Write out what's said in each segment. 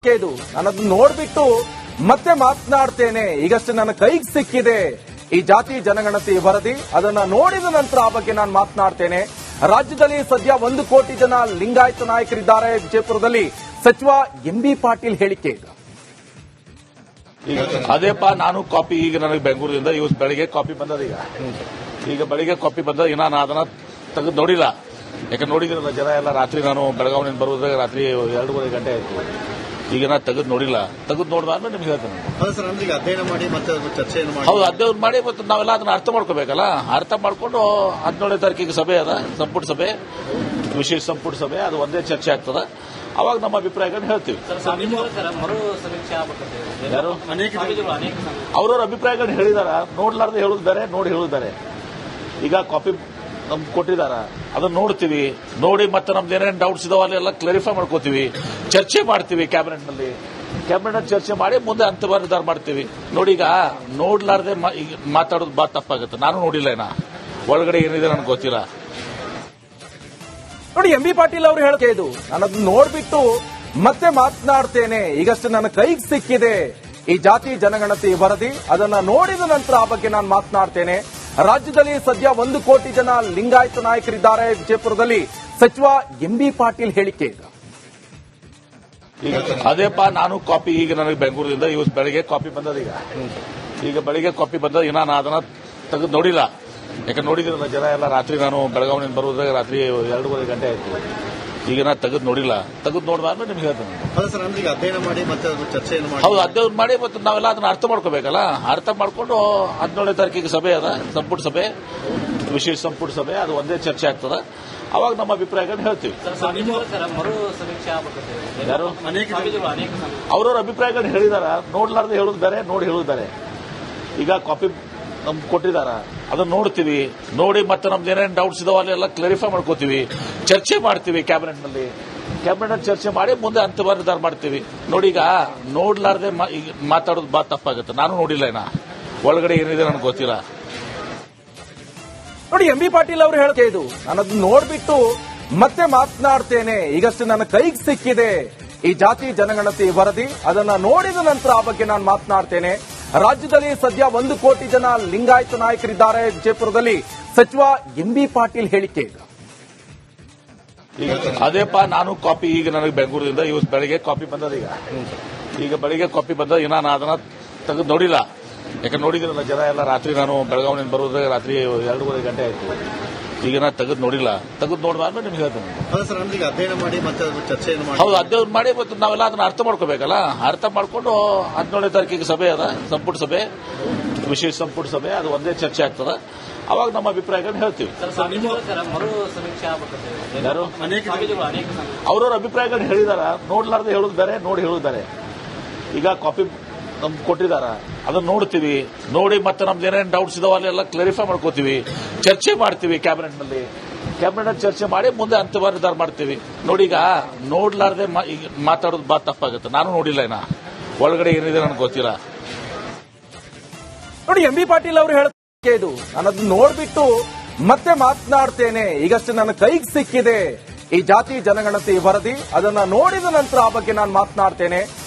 ಇದು ನನ್ನದು ನೋಡ್ಬಿಟ್ಟು ಮತ್ತೆ ಮಾತನಾಡ್ತೇನೆ. ಈಗಷ್ಟೇ ನನ್ನ ಕೈಗೆ ಸಿಕ್ಕಿದೆ ಈ ಜಾತಿ ಜನಗಣತಿ ವರದಿ. ಅದನ್ನ ನೋಡಿದ ನಂತರ ಆ ಬಗ್ಗೆ ನಾನು ಮಾತನಾಡ್ತೇನೆ. ರಾಜ್ಯದಲ್ಲಿ ಸದ್ಯ 1 ಕೋಟಿ ಜನ ಲಿಂಗಾಯತ ನಾಯಕರಿದ್ದಾರೆ. ವಿಜಯಪುರದಲ್ಲಿ ಸಚಿವ ಎಂಬಿ ಪಾಟೀಲ್ ಹೇಳಿಕೆ. ಅದೇಪ್ಪ ನಾನು ಕಾಪಿ ಈಗ ನನಗೆ ಬೆಂಗಳೂರಿಂದ ಇವತ್ತು ಬೆಳಿಗ್ಗೆ ಕಾಪಿ ಬಂದದ. ಈಗ ಬೆಳಿಗ್ಗೆ ಕಾಪಿ ಬಂದ ಇನ್ನ ನಾನು ಅದನ್ನ ತೆಗೆದು ನೋಡಿಲ್ಲ. ಯಾಕಂದ್ರೆ ನೋಡಿದ್ರಲ್ಲ ಜನ ಎಲ್ಲ ರಾತ್ರಿ ನಾನು ಬೆಳಗಾವಿನಿಂದ ಬರುವುದಾಗ ರಾತ್ರಿ 2:30 ಗಂಟೆ ಆಯ್ತು. ಈಗ ನಾ ತೆಗೆದು ನೋಡಿಲ್ಲ. ತೆಗೆದು ನೋಡಿದ್ಮೇಲೆ ನಿಮ್ಗೆ ಹೇಳ್ತೇನೆ. ಅಧ್ಯಯನ ಮಾಡಿ ಮತ್ತೆ ಚರ್ಚೆ ಹೌದು, ಅಧ್ಯಯನ ಮಾಡಿ ಮತ್ತೆ ನಾವೆಲ್ಲ ಅದನ್ನ ಅರ್ಥ ಮಾಡ್ಕೋಬೇಕಲ್ಲ. ಅರ್ಥ ಮಾಡ್ಕೊಂಡು 17ನೇ ತಾರೀಕಿಗೆ ಸಭೆ ಅದ, ಸಂಪುಟ ಸಭೆ, ವಿಶೇಷ ಸಂಪುಟ ಸಭೆ. ಅದು ಒಂದೇ ಚರ್ಚೆ ಆಗ್ತದ. ಅವಾಗ ನಮ್ಮ ಅಭಿಪ್ರಾಯಗಳನ್ನ ಹೇಳ್ತೀವಿ. ಯಾರು ಅವ್ರವ್ರ ಅಭಿಪ್ರಾಯಗಳನ್ನ ಹೇಳಿದಾರ. ನೋಡ್ಲಾರ್ದೆ ಹೇಳುದು ಬೇರೆ, ನೋಡಿ ಹೇಳುದು ಬೇರೆ. ಈಗ ಕಾಪಿ ನಮ್ಗೆ ಕೊಟ್ಟಿದಾರ, ಅದನ್ನ ನೋಡ್ತೀವಿ. ನೋಡಿ ಮತ್ತೆ ನಮ್ದು ಏನೇನು ಡೌಟ್ಸ್ ಇದಾವ ಅಲ್ಲೆಲ್ಲ ಕ್ಲಾರಿಫೈ ಮಾಡ್ಕೋತೀವಿ. ಚರ್ಚೆ ಮಾಡ್ತೀವಿ ಕ್ಯಾಬಿನೆಟ್ ನಲ್ಲಿ ಚರ್ಚೆ ಮಾಡಿ ಮುಂದೆ ಅಂತಿಮ ನಿರ್ಧಾರ ಮಾಡ್ತೀವಿ. ನೋಡಿ, ಈಗ ನೋಡ್ಲಾರ್ದೆ ಮಾತಾಡೋದು ಬಾ ತಪ್ಪಾಗುತ್ತೆ. ನಾನು ನೋಡಿಲ್ಲ, ಏನ ಒಳಗಡೆ ಏನಿದೆ ನನಗೆ ಗೊತ್ತಿಲ್ಲ. ನೋಡಿ, ಎಂಬಿ ಪಾಟೀಲ್ ಅವರು ಹೇಳಿಕೆ ಇದು. ನನ್ನದು ನೋಡ್ಬಿಟ್ಟು ಮತ್ತೆ ಮಾತನಾಡ್ತೇನೆ. ಈಗಷ್ಟೇ ನನ್ನ ಕೈಗೆ ಸಿಕ್ಕಿದೆ ಈ ಜಾತಿ ಜನಗಣತಿ ವರದಿ. ಅದನ್ನ ನೋಡಿದ ನಂತರ ಆ ಬಗ್ಗೆ ನಾನು ಮಾತನಾಡ್ತೇನೆ. ರಾಜ್ಯದಲ್ಲಿ ಸದ್ಯ 1 ಕೋಟಿ ಜನ ಲಿಂಗಾಯತ ನಾಯಕರಿದ್ದಾರೆ. ವಿಜಯಪುರದಲ್ಲಿ ಸಚಿವ ಎಂಬಿ ಪಾಟೀಲ್ ಹೇಳಿಕೆ. ಅದೇಪ್ಪ ನಾನು ಕಾಪಿ ಈಗ ನನಗೆ ಬೆಂಗಳೂರಿಂದ ಇವತ್ತು ಬೆಳಿಗ್ಗೆ ಕಾಪಿ ಬಂದದ. ಈಗ ಬೆಳಿಗ್ಗೆ ಕಾಪಿ ಬಂದ ಇನ್ನ ನಾನು ಅದನ್ನ ತೆಗೆದು ನೋಡಿಲ್ಲ. ಯಾಕಂದ್ರೆ ನೋಡಿದ್ರಲ್ಲ ಜನ ಎಲ್ಲ ರಾತ್ರಿ ನಾನು ಬೆಳಗಾವಿನಿಂದ ಬರುವುದಾಗ ರಾತ್ರಿ 2:30 ಗಂಟೆ ಆಯ್ತು. ಈಗ ನಾ ತೆಗೆದು ನೋಡಿಲ್ಲ. ತೆಗೆದು ನೋಡಿದ್ಮೇಲೆ ನಿಮ್ಗೆ ಹೇಳ್ತೇನೆ. ಅಧ್ಯಯನ ಮಾಡಿ ಮತ್ತೆ ಚರ್ಚೆ ಹೌದು, ಅಧ್ಯಯನ ಮಾಡಿ ಮತ್ತೆ ನಾವೆಲ್ಲ ಅದನ್ನ ಅರ್ಥ ಮಾಡ್ಕೋಬೇಕಲ್ಲ. ಅರ್ಥ ಮಾಡ್ಕೊಂಡು 17ನೇ ತಾರೀಕಿಗೆ ಸಭೆ ಅದ, ಸಂಪುಟ ಸಭೆ, ವಿಶೇಷ ಸಂಪುಟ ಸಭೆ. ಅದು ಒಂದೇ ಚರ್ಚೆ ಆಗ್ತದ. ಅವಾಗ ನಮ್ಮ ಅಭಿಪ್ರಾಯಗಳನ್ನ ಹೇಳ್ತೀವಿ. ಯಾರು ಅವ್ರವ್ರ ಅಭಿಪ್ರಾಯಗಳನ್ನ ಹೇಳಿದಾರ. ನೋಡ್ಲಾರ್ದೆ ಹೇಳುದು ಬೇರೆ, ನೋಡಿ ಹೇಳುದು ಬೇರೆ. ಈಗ ಕಾಪಿ ನಮ್ಗೆ ಕೊಟ್ಟಿದಾರ, ಅದನ್ನ ನೋಡ್ತೀವಿ. ನೋಡಿ ಮತ್ತೆ ನಮ್ದು ಏನೇನು ಡೌಟ್ಸ್ ಇದಾವ ಅಲ್ಲೆಲ್ಲ ಕ್ಲಾರಿಫೈ ಮಾಡ್ಕೋತೀವಿ. ಚರ್ಚೆ ಮಾಡ್ತೀವಿ ಕ್ಯಾಬಿನೆಟ್ ನಲ್ಲಿ ಚರ್ಚೆ ಮಾಡಿ ಮುಂದೆ ಅಂತಿಮ ನಿರ್ಧಾರ ಮಾಡ್ತೀವಿ. ನೋಡಿ, ಈಗ ನೋಡ್ಲಾರ್ದೆ ಮಾತಾಡೋದು ಬಾ ತಪ್ಪಾಗುತ್ತೆ. ನಾನು ನೋಡಿಲ್ಲ, ಏನ ಒಳಗಡೆ ಏನಿದೆ ನನಗೆ ಗೊತ್ತಿಲ್ಲ. ನೋಡಿ, ಎಂಬಿ ಪಾಟೀಲ್ ಅವರು ಹೇಳಿಕೆ ಇದು. ನನ್ನದು ನೋಡ್ಬಿಟ್ಟು ಮತ್ತೆ ಮಾತನಾಡ್ತೇನೆ. ಈಗಷ್ಟೇ ನನ್ನ ಕೈಗೆ ಸಿಕ್ಕಿದೆ ಈ ಜಾತಿ ಜನಗಣತಿ ವರದಿ. ಅದನ್ನ ನೋಡಿದ ನಂತರ ಆ ಬಗ್ಗೆ ನಾನು ಮಾತನಾಡ್ತೇನೆ. ರಾಜ್ಯದಲ್ಲಿ ಸದ್ಯ 1 ಕೋಟಿ ಜನ ಲಿಂಗಾಯತ ನಾಯಕರಿದ್ದಾರೆ. ವಿಜಯಪುರದಲ್ಲಿ ಸಚಿವ ಎಂಬಿ ಪಾಟೀಲ್ ಹೇಳಿಕೆ. ಅದೇಪ್ಪ ನಾನು ಕಾಪಿ ಈಗ ನನಗೆ ಬೆಂಗಳೂರಿಂದ ಇವತ್ತು ಬೆಳಿಗ್ಗೆ ಕಾಪಿ ಬಂದದ. ಈಗ ಬೆಳಿಗ್ಗೆ ಕಾಪಿ ಬಂದ ಇನ್ನ ನಾನು ಅದನ್ನ ತೆಗೆದು ನೋಡಿಲ್ಲ. ಯಾಕಂದ್ರೆ ನೋಡಿದ್ರಲ್ಲ ಜನ ಎಲ್ಲ ರಾತ್ರಿ ನಾನು ಬೆಳಗಾವಿನಿಂದ ಬರುವುದಾಗ ರಾತ್ರಿ 2:30 ಗಂಟೆ ಆಯ್ತು. ಈಗ ನಾ ತೆಗೆದು ನೋಡಿಲ್ಲ. ತೆಗೆದು ನೋಡಿದ್ಮೇಲೆ ನಿಮ್ಗೆ ಹೇಳ್ತೇನೆ. ಅಧ್ಯಯನ ಮಾಡಿ ಮತ್ತೆ ಚರ್ಚೆ ಹೌದು, ಅಧ್ಯಯನ ಮಾಡಿ ಮತ್ತೆ ನಾವೆಲ್ಲ ಅದನ್ನ ಅರ್ಥ ಮಾಡ್ಕೋಬೇಕಲ್ಲ. ಅರ್ಥ ಮಾಡ್ಕೊಂಡು 17ನೇ ತಾರೀಕಿಗೆ ಸಭೆ ಅದ, ಸಂಪುಟ ಸಭೆ, ವಿಶೇಷ ಸಂಪುಟ ಸಭೆ. ಅದು ಒಂದೇ ಚರ್ಚೆ ಆಗ್ತದ. ಅವಾಗ ನಮ್ಮ ಅಭಿಪ್ರಾಯಗಳನ್ನ ಹೇಳ್ತೀವಿ. ಯಾರು ಅವ್ರವ್ರ ಅಭಿಪ್ರಾಯಗಳನ್ನ ಹೇಳಿದಾರ. ನೋಡ್ಲಾರ್ದೆ ಹೇಳುದು ಬೇರೆ, ನೋಡಿ ಹೇಳುದು ಬೇರೆ. ಈಗ ಕಾಪಿ ನಮ್ಗೆ ಕೊಟ್ಟಿದಾರ, ಅದನ್ನ ನೋಡ್ತೀವಿ. ನೋಡಿ ಮತ್ತೆ ನಮ್ದು ಏನೇನು ಡೌಟ್ಸ್ ಇದಾವ ಅಲ್ಲೆಲ್ಲ ಕ್ಲಾರಿಫೈ ಮಾಡ್ಕೋತೀವಿ. ಚರ್ಚೆ ಮಾಡ್ತೀವಿ ಕ್ಯಾಬಿನೆಟ್ ನಲ್ಲಿ ಚರ್ಚೆ ಮಾಡಿ ಮುಂದೆ ಅಂತಿಮ ನಿರ್ಧಾರ ಮಾಡ್ತೀವಿ. ನೋಡಿ, ಈಗ ನೋಡ್ಲಾರ್ದೆ ಮಾತಾಡೋದು ಬಾ ತಪ್ಪಾಗುತ್ತೆ. ನಾನು ನೋಡಿಲ್ಲ, ಏನ ಒಳಗಡೆ ಏನಿದೆ ನನಗೆ ಗೊತ್ತಿಲ್ಲ. ನೋಡಿ, ಎಂಬಿ ಪಾಟೀಲ್ ಅವರು ಹೇಳಿಕೆ ಇದು. ನನ್ನದು ನೋಡ್ಬಿಟ್ಟು ಮತ್ತೆ ಮಾತನಾಡ್ತೇನೆ. ಈಗಷ್ಟೇ ನನ್ನ ಕೈಗೆ ಸಿಕ್ಕಿದೆ ಈ ಜಾತಿ ಜನಗಣತಿ ವರದಿ. ಅದನ್ನ ನೋಡಿದ ನಂತರ ಆ ಬಗ್ಗೆ ನಾನು ಮಾತನಾಡ್ತೇನೆ.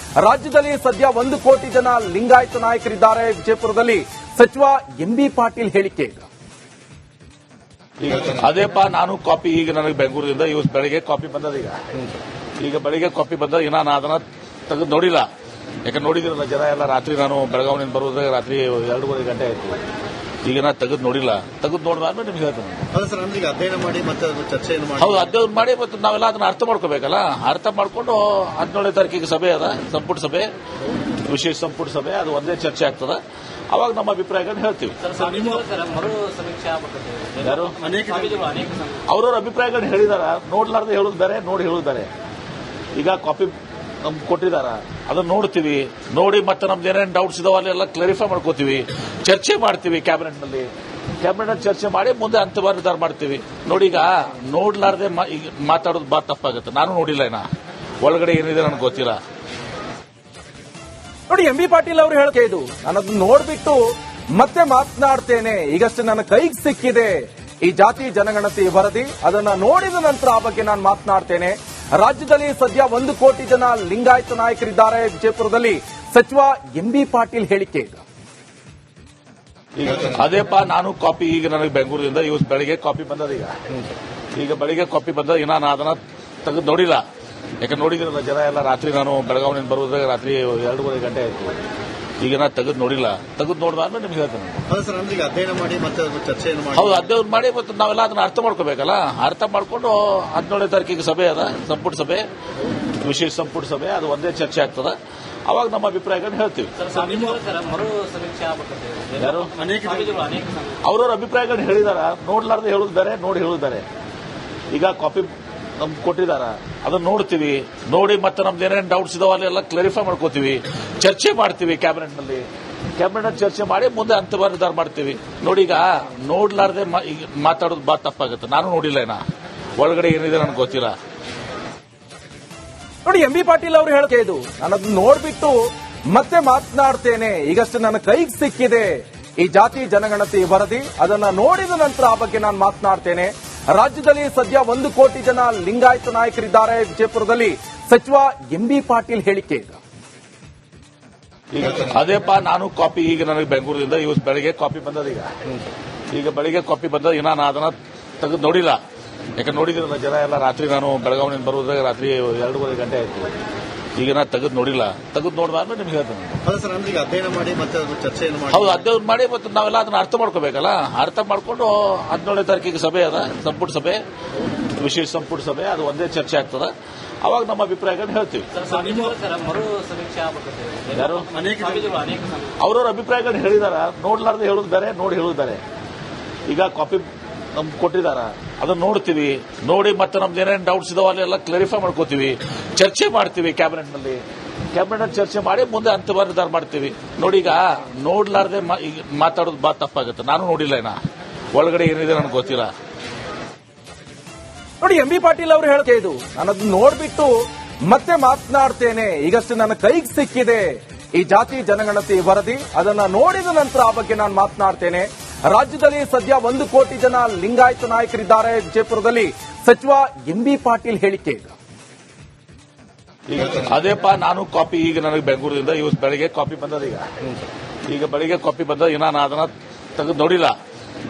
ರಾಜ್ಯದಲ್ಲಿ ಸದ್ಯ 1 ಕೋಟಿ ಜನ ಲಿಂಗಾಯತ ನಾಯಕರಿದ್ದಾರೆ. ವಿಜಯಪುರದಲ್ಲಿ ಸಚಿವ ಎಂಬಿ ಪಾಟೀಲ್ ಹೇಳಿಕೆ. ಅದೇಪ್ಪ ನಾನು ಕಾಪಿ ಈಗ ನನಗೆ ಬೆಂಗಳೂರಿಂದ ಇವತ್ತು ಬೆಳಿಗ್ಗೆ ಕಾಪಿ ಬಂದದ. ಈಗ ಬೆಳಿಗ್ಗೆ ಕಾಪಿ ಬಂದ ಇನ್ನ ನಾನು ಅದನ್ನ ತೆಗೆದು ನೋಡಿಲ್ಲ. ಯಾಕಂದ್ರೆ ನೋಡಿದ್ರಲ್ಲ ಜನ ಎಲ್ಲ ರಾತ್ರಿ ನಾನು ಬೆಳಗಾವಿನಿಂದ ಬರುವುದಾಗ ರಾತ್ರಿ 2:30 ಗಂಟೆ ಆಯ್ತು. ಈಗ ನಾ ತೆಗೆದು ನೋಡಿಲ್ಲ. ತೆಗೆದು ನೋಡಿದ್ಮೇಲೆ ನಿಮ್ಗೆ ಹೇಳ್ತೇನೆ. ಅಧ್ಯಯನ ಮಾಡಿ ಮತ್ತೆ ಚರ್ಚೆ ಹೌದು, ಅಧ್ಯಯನ ಮಾಡಿ ಮತ್ತೆ ನಾವೆಲ್ಲ ಅದನ್ನ ಅರ್ಥ ಮಾಡ್ಕೋಬೇಕಲ್ಲ. ಅರ್ಥ ಮಾಡ್ಕೊಂಡು 17ನೇ ತಾರೀಕಿಗೆ ಸಭೆ ಅದ, ಸಂಪುಟ ಸಭೆ, ವಿಶೇಷ ಸಂಪುಟ ಸಭೆ. ಅದು ಒಂದೇ ಚರ್ಚೆ ಆಗ್ತದ. ಅವಾಗ ನಮ್ಮ ಅಭಿಪ್ರಾಯಗಳನ್ನ ಹೇಳ್ತೀವಿ. ಯಾರು ಅವ್ರವ್ರ ಅಭಿಪ್ರಾಯಗಳನ್ನ ಹೇಳಿದಾರ. ನೋಡ್ಲಾರ್ದೆ ಹೇಳುದು ಬೇರೆ, ನೋಡಿ ಹೇಳುದು ಬೇರೆ. ಈಗ ಕಾಪಿ ನಮ್ಗೆ ಕೊಟ್ಟಿದಾರ, ಅದನ್ನ ನೋಡ್ತೀವಿ. ನೋಡಿ ಮತ್ತೆ ನಮ್ದು ಏನೇನು ಡೌಟ್ಸ್ ಇದಾವ ಅಲ್ಲೆಲ್ಲ ಕ್ಲಾರಿಫೈ ಮಾಡ್ಕೋತೀವಿ. ಚರ್ಚೆ ಮಾಡ್ತೀವಿ ಕ್ಯಾಬಿನೆಟ್ ನಲ್ಲಿ ಚರ್ಚೆ ಮಾಡಿ ಮುಂದೆ ಅಂತಿಮ ನಿರ್ಧಾರ ಮಾಡ್ತೀವಿ. ನೋಡಿ, ಈಗ ನೋಡ್ಲಾರ್ದೆ ಮಾತಾಡೋದು ಬಾ ತಪ್ಪಾಗುತ್ತೆ. ನಾನು ನೋಡಿಲ್ಲ, ಏನ ಒಳಗಡೆ ಏನಿದೆ ನನಗೆ ಗೊತ್ತಿಲ್ಲ. ನೋಡಿ, ಎಂಬಿ ಪಾಟೀಲ್ ಅವರು ಹೇಳಿಕೆ ಇದು. ನನ್ನದು ನೋಡ್ಬಿಟ್ಟು ಮತ್ತೆ ಮಾತನಾಡ್ತೇನೆ. ಈಗಷ್ಟೇ ನನ್ನ ಕೈಗೆ ಸಿಕ್ಕಿದೆ ಈ ಜಾತಿ ಜನಗಣತಿ ವರದಿ. ಅದನ್ನ ನೋಡಿದ ನಂತರ ಆ ಬಗ್ಗೆ ನಾನು ಮಾತನಾಡ್ತೇನೆ. ರಾಜ್ಯದಲ್ಲಿ ಸದ್ಯ 1 ಕೋಟಿ ಜನ ಲಿಂಗಾಯತ ನಾಯಕರಿದ್ದಾರೆ. ವಿಜಯಪುರದಲ್ಲಿ ಸಚಿವ ಎಂಬಿ ಪಾಟೀಲ್ ಹೇಳಿಕೆ ಇದು. ಅದೇಪ್ಪ ನಾನು ಕಾಪಿ ಈಗ ನನಗೆ ಬೆಂಗಳೂರಿಂದ ಇವತ್ತು ಬೆಳಿಗ್ಗೆ ಕಾಪಿ ಬಂದದ. ಈಗ ಬೆಳಿಗ್ಗೆ ಕಾಪಿ ಬಂದ ಇನ್ನ ನಾನು ಅದನ್ನ ತೆಗೆದು ನೋಡಿಲ್ಲ. ಯಾಕಂದ್ರೆ ನೋಡಿದ್ರಲ್ಲ ಜನ ಎಲ್ಲ ರಾತ್ರಿ ನಾನು ಬೆಳಗಾವಿನಿಂದ ಬರುವುದಾಗ ರಾತ್ರಿ 2:30 ಗಂಟೆ ಆಯ್ತು. ಈಗ ನಾ ತೆಗೆದು ನೋಡಿಲ್ಲ. ತೆಗೆದು ನೋಡಿದ್ಮೇಲೆ ನಿಮ್ಗೆ ಹೇಳ್ತೇನೆ. ಹೌದು ಸರ್, ಅಂದ್ರೆ ಈಗ ಅಧ್ಯಯನ ಮಾಡಿ ಮತ್ತೆ ಅದ್ರ ಚರ್ಚೆಯನ್ನು ಮಾಡಿ. ಹೌದು, ಅಧ್ಯಯನ ಮಾಡಿ ಮತ್ತು ನಾವೆಲ್ಲ ಅದನ್ನ ಅರ್ಥ ಮಾಡ್ಕೋಬೇಕಲ್ಲ. ಅರ್ಥ ಮಾಡ್ಕೊಂಡು 17ನೇ ತಾರೀಕಿಗೆ ಸಭೆ ಅದ, ಸಂಪುಟ ಸಭೆ, ವಿಶೇಷ ಸಂಪುಟ ಸಭೆ. ಅದು ಒಂದೇ ಚರ್ಚೆ ಆಗ್ತದ. ಅವಾಗ ನಮ್ಮ ಅಭಿಪ್ರಾಯಗಳನ್ನ ಹೇಳ್ತೀವಿ. ಯಾರು ಅವ್ರವ್ರ ಅಭಿಪ್ರಾಯಗಳನ್ನ ಹೇಳಿದಾರ. ನೋಡ್ಲಾರ್ದೆ ಹೇಳುದು ಬೇರೆ, ನೋಡಿ ಹೇಳುದು ಬೇರೆ. ಈಗ ಕಾಪಿ ನಮ್ಗೆ ಕೊಟ್ಟಿದಾರ, ಅದನ್ನ ನೋಡ್ತೀವಿ. ನೋಡಿ ಮತ್ತೆ ನಮ್ದು ಏನೇನು ಡೌಟ್ಸ್ ಇದಾವ ಅಲ್ಲೆಲ್ಲ ಕ್ಲಾರಿಫೈ ಮಾಡ್ಕೋತೀವಿ, ಚರ್ಚೆ ಮಾಡ್ತೀವಿ ಕ್ಯಾಬಿನೆಟ್ನಲ್ಲಿ. ಕ್ಯಾಬಿನೆಟ್ ಚರ್ಚೆ ಮಾಡಿ ಮುಂದೆ ಅಂತಿಮ ನಿರ್ಧಾರ ಮಾಡ್ತೀವಿ. ನೋಡಿ ಈಗ ನೋಡ್ಲಾರ್ದೆ ಮಾತಾಡೋದು ಬಾ ತಪ್ಪಾಗುತ್ತೆ. ನಾನು ನೋಡಿಲ್ಲ ಏನ ಒಳಗಡೆ ಏನಿದೆ ನನಗೆ ಗೊತ್ತಿಲ್ಲ. ನೋಡಿ ಎಂಬಿ ಪಾಟೀಲ್ ಅವರು ಹೇಳಿಕೆ ಇದು. ನಾನು ಅದನ್ನ ನೋಡ್ಬಿಟ್ಟು ಮತ್ತೆ ಮಾತನಾಡ್ತೇನೆ. ಈಗಷ್ಟೇ ನನ್ನ ಕೈಗೆ ಸಿಕ್ಕಿದೆ ಈ ಜಾತಿ ಜನಗಣತಿ ವರದಿ. ಅದನ್ನ ನೋಡಿದ ನಂತರ ಆ ಬಗ್ಗೆ ನಾನು ಮಾತನಾಡ್ತೇನೆ. ರಾಜ್ಯದಲ್ಲಿ ಸದ್ಯ 1 ಕೋಟಿ ಜನ ಲಿಂಗಾಯತ ನಾಯಕರಿದ್ದಾರೆ. ವಿಜಯಪುರದಲ್ಲಿ ಸಚಿವ ಎಂಬಿ ಪಾಟೀಲ್ ಹೇಳಿಕೆ ಇದು. ಅದೇಪ್ಪ ನಾನು ಕಾಪಿ ಈಗ ನನಗೆ ಬೆಂಗಳೂರಿಂದ ಇವತ್ತು ಬೆಳಿಗ್ಗೆ ಕಾಪಿ ಬಂದದ. ಈಗ ಬೆಳಿಗ್ಗೆ ಕಾಪಿ ಬಂದ ಇನ್ನ ನಾನು ಅದನ್ನ ತೆಗೆದು ನೋಡಿಲ್ಲ. ಯಾಕಂದ್ರೆ ನೋಡಿದ್ರಲ್ಲ ಜನ ಎಲ್ಲ ರಾತ್ರಿ ನಾನು ಬೆಳಗಾವಿನಿಂದ ಬರುವುದಾಗ ರಾತ್ರಿ 2:30 ಗಂಟೆ ಆಯ್ತು. ಈಗ ನಾ ತೆಗೆದು ನೋಡಿಲ್ಲ. ತೆಗೆದು ನೋಡಿದ್ಮೇಲೆ ನಿಮ್ಗೆ ಹೇಳ್ತೇನೆ. ಹೌದು ಸರ್, ಅಂದ್ರೆ ಈಗ ಅಧ್ಯಯನ ಮಾಡಿ ಮತ್ತೆ ಅದ್ರ ಚರ್ಚೆಯನ್ನು ಮಾಡಿ. ಹೌದು, ಅಧ್ಯಯನ ಮಾಡಿ ಮತ್ತು ನಾವೆಲ್ಲ ಅದನ್ನ ಅರ್ಥ ಮಾಡ್ಕೋಬೇಕಲ್ಲ. ಅರ್ಥ ಮಾಡ್ಕೊಂಡು 17ನೇ ತಾರೀಕಿಗೆ ಸಭೆ ಅದ, ಸಂಪುಟ ಸಭೆ, ವಿಶೇಷ ಸಂಪುಟ ಸಭೆ. ಅದು ಒಂದೇ ಚರ್ಚೆ ಆಗ್ತದ. ಅವಾಗ ನಮ್ಮ ಅಭಿಪ್ರಾಯಗಳನ್ನ ಹೇಳ್ತೀವಿ. ಯಾರು ಅವ್ರವ್ರ ಅಭಿಪ್ರಾಯಗಳನ್ನ ಹೇಳಿದಾರ. ನೋಡ್ಲಾರ್ದೆ ಹೇಳುದು ಬೇರೆ, ನೋಡಿ ಹೇಳುದು ಬೇರೆ. ಈಗ ಕಾಪಿ ನಮ್ಗೆ ಕೊಟ್ಟಿದಾರ, ಅದನ್ನ ನೋಡ್ತೀವಿ. ನೋಡಿ ಮತ್ತೆ ನಮ್ದು ಏನೇನು ಡೌಟ್ಸ್ ಇದಾವ ಅಲ್ಲೆಲ್ಲ ಕ್ಲಾರಿಫೈ ಮಾಡ್ಕೋತೀವಿ, ಚರ್ಚೆ ಮಾಡ್ತೀವಿ ಕ್ಯಾಬಿನೆಟ್ನಲ್ಲಿ. ಕ್ಯಾಬಿನೆಟ್ ಚರ್ಚೆ ಮಾಡಿ ಮುಂದೆ ಅಂತಿಮ ನಿರ್ಧಾರ ಮಾಡ್ತೀವಿ. ನೋಡಿ ಈಗ ನೋಡ್ಲಾರ್ದೆ ಮಾತಾಡೋದು ಬಾ ತಪ್ಪಾಗುತ್ತೆ. ನಾನು ನೋಡಿಲ್ಲ ಏನ ಒಳಗಡೆ ಏನಿದೆ ನನಗೆ ಗೊತ್ತಿಲ್ಲ. ನೋಡಿ ಎಂಬಿ ಪಾಟೀಲ್ ಅವರು ಹೇಳಿಕೆ ಇದು. ನಾನು ಅದನ್ನ ನೋಡ್ಬಿಟ್ಟು ಮತ್ತೆ ಮಾತನಾಡ್ತೇನೆ. ಈಗಷ್ಟೇ ನನ್ನ ಕೈಗೆ ಸಿಕ್ಕಿದೆ ಈ ಜಾತಿ ಜನಗಣತಿ ವರದಿ. ಅದನ್ನ ನೋಡಿದ ನಂತರ ಆ ಬಗ್ಗೆ ನಾನು ಮಾತನಾಡ್ತೇನೆ. ರಾಜ್ಯದಲ್ಲಿ ಸದ್ಯ 1 ಕೋಟಿ ಜನ ಲಿಂಗಾಯತ ನಾಯಕರಿದ್ದಾರೆ. ವಿಜಯಪುರದಲ್ಲಿ ಸಚಿವ ಎಂಬಿ ಪಾಟೀಲ್ ಹೇಳಿಕೆ ಇದು. ಅದೇಪ್ಪ ನಾನು ಕಾಪಿ ಈಗ ನನಗೆ ಬೆಂಗಳೂರಿಂದ ಇವತ್ತು ಬೆಳಿಗ್ಗೆ ಕಾಪಿ ಬಂದದ. ಈಗ ಬೆಳಿಗ್ಗೆ ಕಾಪಿ ಬಂದ ಇನ್ನ ನಾನು ಅದನ್ನ ತೆಗೆದು ನೋಡಿಲ್ಲ.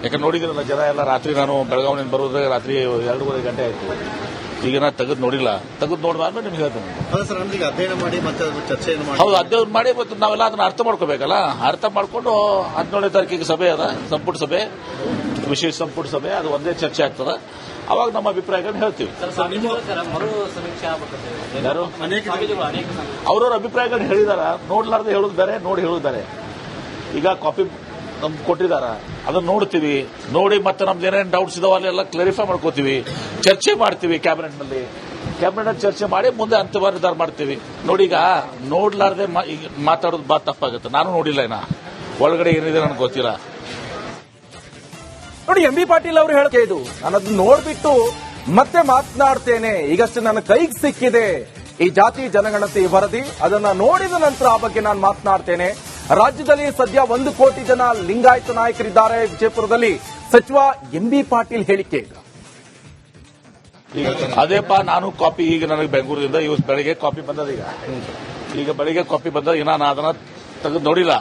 ಯಾಕಂದ್ರೆ ನೋಡಿದ್ರಲ್ಲ ಜನ ಎಲ್ಲ ರಾತ್ರಿ ನಾನು ಬೆಳಗಾವಿನಿಂದ ಬರುವುದಾಗ ರಾತ್ರಿ 2:30 ಗಂಟೆ ಆಯ್ತು. ಈಗ ನಾ ತೆಗೆದು ನೋಡಿಲ್ಲ. ತೆಗೆದು ನೋಡಿದ್ಮೇಲೆ ನಿಮ್ಗೆ ಹೇಳ್ತೇನೆ. ಹೌದು ಸರ್, ಅಂದ್ರೆ ಈಗ ಅಧ್ಯಯನ ಮಾಡಿ ಮತ್ತೆ ಅದ್ರ ಚರ್ಚೆಯನ್ನು ಮಾಡಿ. ಹೌದು, ಅಧ್ಯಯನ ಮಾಡಿ ಮತ್ತು ನಾವೆಲ್ಲ ಅದನ್ನ ಅರ್ಥ ಮಾಡ್ಕೋಬೇಕಲ್ಲ. ಅರ್ಥ ಮಾಡ್ಕೊಂಡು 17ನೇ ತಾರೀಕಿಗೆ ಸಭೆ ಅದ, ಸಂಪುಟ ಸಭೆ, ವಿಶೇಷ ಸಂಪುಟ ಸಭೆ. ಅದು ಒಂದೇ ಚರ್ಚೆ ಆಗ್ತದ. ಅವಾಗ ನಮ್ಮ ಅಭಿಪ್ರಾಯಗಳನ್ನ ಹೇಳ್ತೀವಿ. ಯಾರು ಅವ್ರವ್ರ ಅಭಿಪ್ರಾಯಗಳನ್ನ ಹೇಳಿದಾರ. ನೋಡ್ಲಾರ್ದೆ ಹೇಳುದು ಬೇರೆ, ನೋಡಿ ಹೇಳುದು ಬೇರೆ. ಈಗ ಕಾಪಿ ನಮ್ಗೆ ಕೊಟ್ಟಿದಾರ, ಅದನ್ನ ನೋಡ್ತೀವಿ. ನೋಡಿ ಮತ್ತೆ ನಮ್ದು ಏನೇನು ಡೌಟ್ಸ್ ಇದಾವ ಅಲ್ಲೆಲ್ಲ ಕ್ಲಾರಿಫೈ ಮಾಡ್ಕೋತೀವಿ, ಚರ್ಚೆ ಮಾಡ್ತೀವಿ ಕ್ಯಾಬಿನೆಟ್ನಲ್ಲಿ. ಕ್ಯಾಬಿನೆಟ್ ಚರ್ಚೆ ಮಾಡಿ ಮುಂದೆ ಅಂತಿಮ ನಿರ್ಧಾರ ಮಾಡ್ತೀವಿ. ನೋಡಿ ಈಗ ನೋಡ್ಲಾರ್ದೆ ಮಾತಾಡೋದು ಬಾ ತಪ್ಪಾಗುತ್ತೆ. ನಾನು ನೋಡಿಲ್ಲ ಏನ ಒಳಗಡೆ ಏನಿದೆ ನನಗೆ ಗೊತ್ತಿಲ್ಲ. ನೋಡಿ ಎಂಬಿ ಪಾಟೀಲ್ ಅವರು ಹೇಳಿಕೆ ಇದು. ನಾನು ಅದನ್ನ ನೋಡ್ಬಿಟ್ಟು ಮತ್ತೆ ಮಾತನಾಡ್ತೇನೆ. ಈಗಷ್ಟೇ ನನ್ನ ಕೈಗೆ ಸಿಕ್ಕಿದೆ ಈ ಜಾತಿ ಜನಗಣತಿ ವರದಿ. ಅದನ್ನ ನೋಡಿದ ನಂತರ ಆ ಬಗ್ಗೆ ನಾನು ಮಾತನಾಡ್ತೇನೆ. ರಾಜ್ಯದಲ್ಲಿ ಸದ್ಯ 1 ಕೋಟಿ ಜನ ಲಿಂಗಾಯತ ನಾಯಕರಿದ್ದಾರೆ. ವಿಜಯಪುರದಲ್ಲಿ ಸಚಿವ ಎಂಬಿ ಪಾಟೀಲ್ ಹೇಳಿಕೆ ಇದು. ಅದೇಪ್ಪ ನಾನು ಕಾಪಿ ಈಗ ನನಗೆ ಬೆಂಗಳೂರಿಂದ ಇವತ್ತು ಬೆಳಿಗ್ಗೆ ಕಾಪಿ ಬಂದದ. ಈಗ ಬೆಳಿಗ್ಗೆ ಕಾಪಿ ಬಂದ ಇನ್ನ ನಾನು ಅದನ್ನ ತೆಗೆದು ನೋಡಿಲ್ಲ.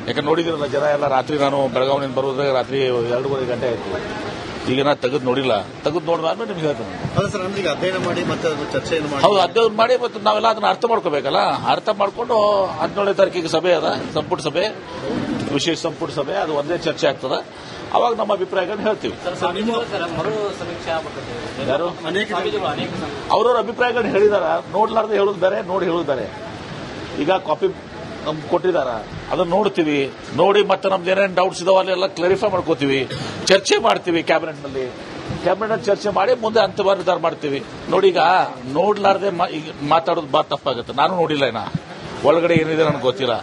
ಯಾಕಂದ್ರೆ ನೋಡಿದ್ರಲ್ಲ ಜನ ಎಲ್ಲ ರಾತ್ರಿ ನಾನು ಬೆಳಗಾವಿನಿಂದ ಬರುವುದಾಗ ರಾತ್ರಿ 2:30 ಗಂಟೆ ಆಯ್ತು. ಈಗ ನಾ ತೆಗೆದು ನೋಡಿಲ್ಲ. ತೆಗೆದು ನೋಡಿದ್ಮೇಲೆ ನಿಮ್ಗೆ ಹೇಳ್ತೇನೆ. ಹೌದು ಸರ್, ಅಂದ್ರೆ ಈಗ ಅಧ್ಯಯನ ಮಾಡಿ ಮತ್ತೆ ಅದ್ರ ಚರ್ಚೆಯನ್ನು ಮಾಡಿ. ಹೌದು, ಅಧ್ಯಯನ ಮಾಡಿ ಮತ್ತು ನಾವೆಲ್ಲ ಅದನ್ನ ಅರ್ಥ ಮಾಡ್ಕೋಬೇಕಲ್ಲ. ಅರ್ಥ ಮಾಡ್ಕೊಂಡು 17ನೇ ತಾರೀಕಿಗೆ ಸಭೆ ಅದ, ಸಂಪುಟ ಸಭೆ, ವಿಶೇಷ ಸಂಪುಟ ಸಭೆ. ಅದು ಒಂದೇ ಚರ್ಚೆ ಆಗ್ತದ. ಅವಾಗ ನಮ್ಮ ಅಭಿಪ್ರಾಯಗಳನ್ನ ಹೇಳ್ತೀವಿ. ಯಾರು ಅವ್ರವ್ರ ಅಭಿಪ್ರಾಯಗಳನ್ನ ಹೇಳಿದಾರ. ನೋಡ್ಲಾರ್ದೆ ಹೇಳುದು ಬೇರೆ, ನೋಡಿ ಹೇಳುದು ಬೇರೆ. ಈಗ ಕಾಪಿ ನಮ್ಗೆ ಕೊಟ್ಟಿದಾರ, ಅದನ್ನ ನೋಡ್ತೀವಿ. ನೋಡಿ ಮತ್ತೆ ನಮ್ದು ಏನೇನು ಡೌಟ್ಸ್ ಇದಾವ ಅಲ್ಲೆಲ್ಲ ಕ್ಲಾರಿಫೈ ಮಾಡ್ಕೋತೀವಿ, ಚರ್ಚೆ ಮಾಡ್ತೀವಿ ಕ್ಯಾಬಿನೆಟ್ನಲ್ಲಿ. ಕ್ಯಾಬಿನೆಟ್ ಚರ್ಚೆ ಮಾಡಿ ಮುಂದೆ ಅಂತಿಮ ನಿರ್ಧಾರ ಮಾಡ್ತೀವಿ. ನೋಡಿ ಈಗ ನೋಡ್ಲಾರ್ದೆ ಮಾತಾಡೋದು ಬಾ ತಪ್ಪಾಗುತ್ತೆ. ನಾನು ನೋಡಿಲ್ಲ ಏನ ಒಳಗಡೆ ಏನಿದೆ ನನಗೆ ಗೊತ್ತಿಲ್ಲ.